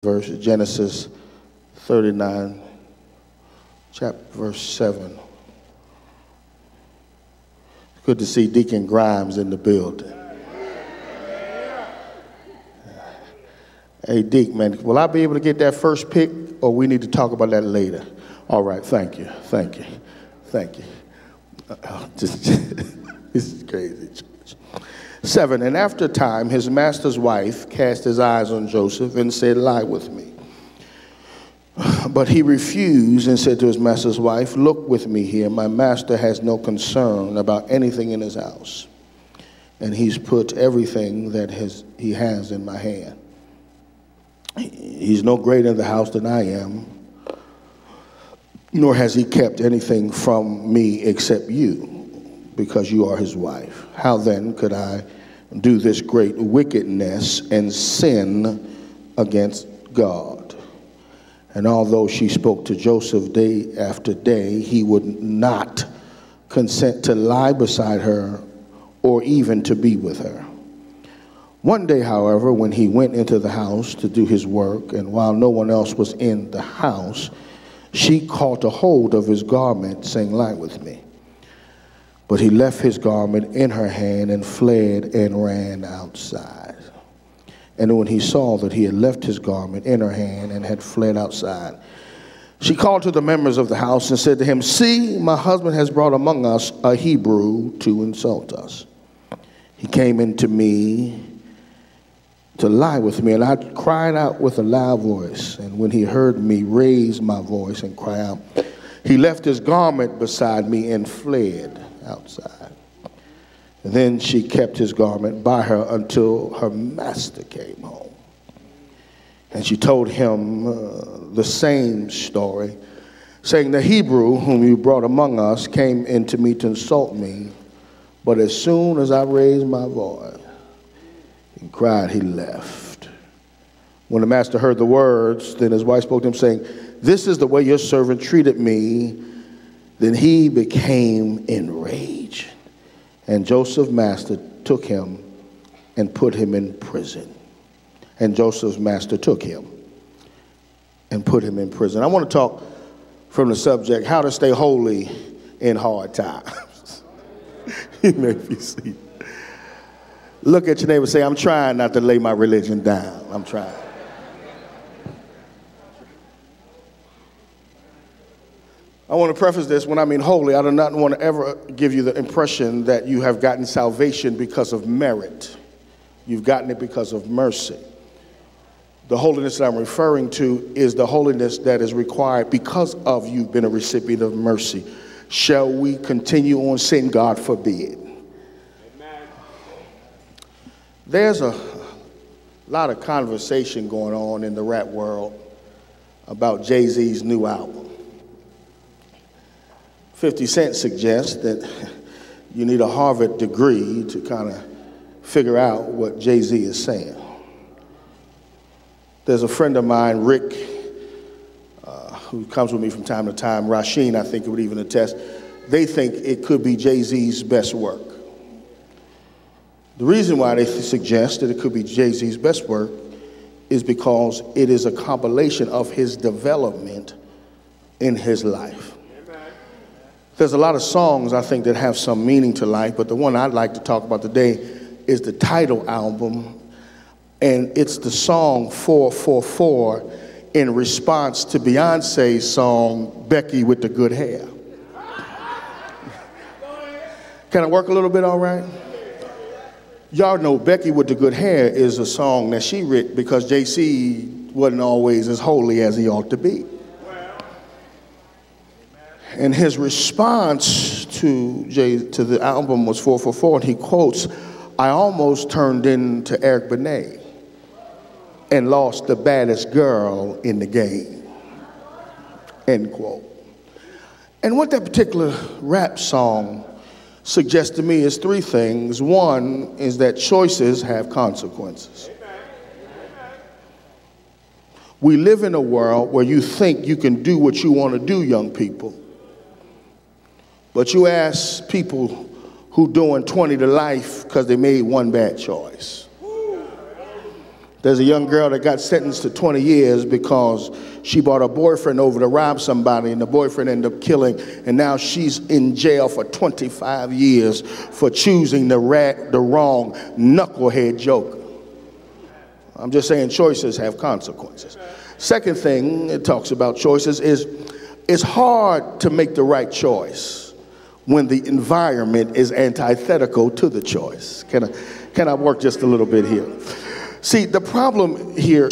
verse, Genesis 39, chapter verse 7. Good to see Deacon Grimes in the building. Hey, Deke, man, will I be able to get that first pick, or we need to talk about that later? All right, thank you. This is crazy. 7, and after a time, his master's wife cast his eyes on Joseph and said, "Lie with me." But he refused and said to his master's wife, "Look with me here. My master has no concern about anything in his house, and he's put everything that he has in my hand. He's no greater in the house than I am, nor has he kept anything from me except you, because you are his wife. How then could I do this great wickedness and sin against God?" And although she spoke to Joseph day after day, he would not consent to lie beside her or even to be with her. One day, however, when he went into the house to do his work, and while no one else was in the house, she caught a hold of his garment, saying, "Lie with me." But he left his garment in her hand and fled and ran outside. And when he saw that he had left his garment in her hand and had fled outside, she called to the members of the house and said to him, "See, my husband has brought among us a Hebrew to insult us. He came into me to lie with me, and I cried out with a loud voice. And when he heard me raise my voice and cry out, he left his garment beside me and fled outside." And then she kept his garment by her until her master came home. And she told him the same story, saying, "The Hebrew whom you brought among us came into me to insult me, but as soon as I raised my voice and cried, he left." When the master heard the words, then his wife spoke to him, saying, "This is the way your servant treated me." Then he became enraged. And Joseph's master took him and put him in prison. And Joseph's master took him and put him in prison. I want to talk from the subject, how to stay holy in hard times. You may be seated. Look at your neighbor and say, "I'm trying not to lay my religion down. I'm trying." I want to preface this, when I mean holy, I do not want to ever give you the impression that you have gotten salvation because of merit. You've gotten it because of mercy. The holiness that I'm referring to is the holiness that is required because of you've been a recipient of mercy. Shall we continue on sin? God forbid. Amen. There's a lot of conversation going on in the rap world about Jay-Z's new album. 50 Cent suggests that you need a Harvard degree to kind of figure out what Jay-Z is saying. There's a friend of mine, Rick, who comes with me from time to time, Rasheen, I think, would even attest. They think it could be Jay-Z's best work. The reason why they suggest that it could be Jay-Z's best work is because it is a compilation of his development in his life. There's a lot of songs, I think, that have some meaning to life, but the one I'd like to talk about today is the title album, and it's the song 444 in response to Beyonce's song, Becky with the Good Hair. Can I work a little bit, all right? Y'all know Becky with the Good Hair is a song that she wrote because JC wasn't always as holy as he ought to be. And his response to the album was 444, and he quotes, "I almost turned into Eric Benet and lost the baddest girl in the game," end quote. And what that particular rap song suggests to me is three things. One is that choices have consequences. We live in a world where you think you can do what you want to do, young people. But you ask people who doing 20 to life because they made one bad choice. There's a young girl that got sentenced to 20 years because she brought her boyfriend over to rob somebody, and the boyfriend ended up killing, and now she's in jail for 25 years for choosing the wrong knucklehead joker. I'm just saying choices have consequences. Second thing it talks about choices is it's hard to make the right choice when the environment is antithetical to the choice. Can I work just a little bit here? See, the problem here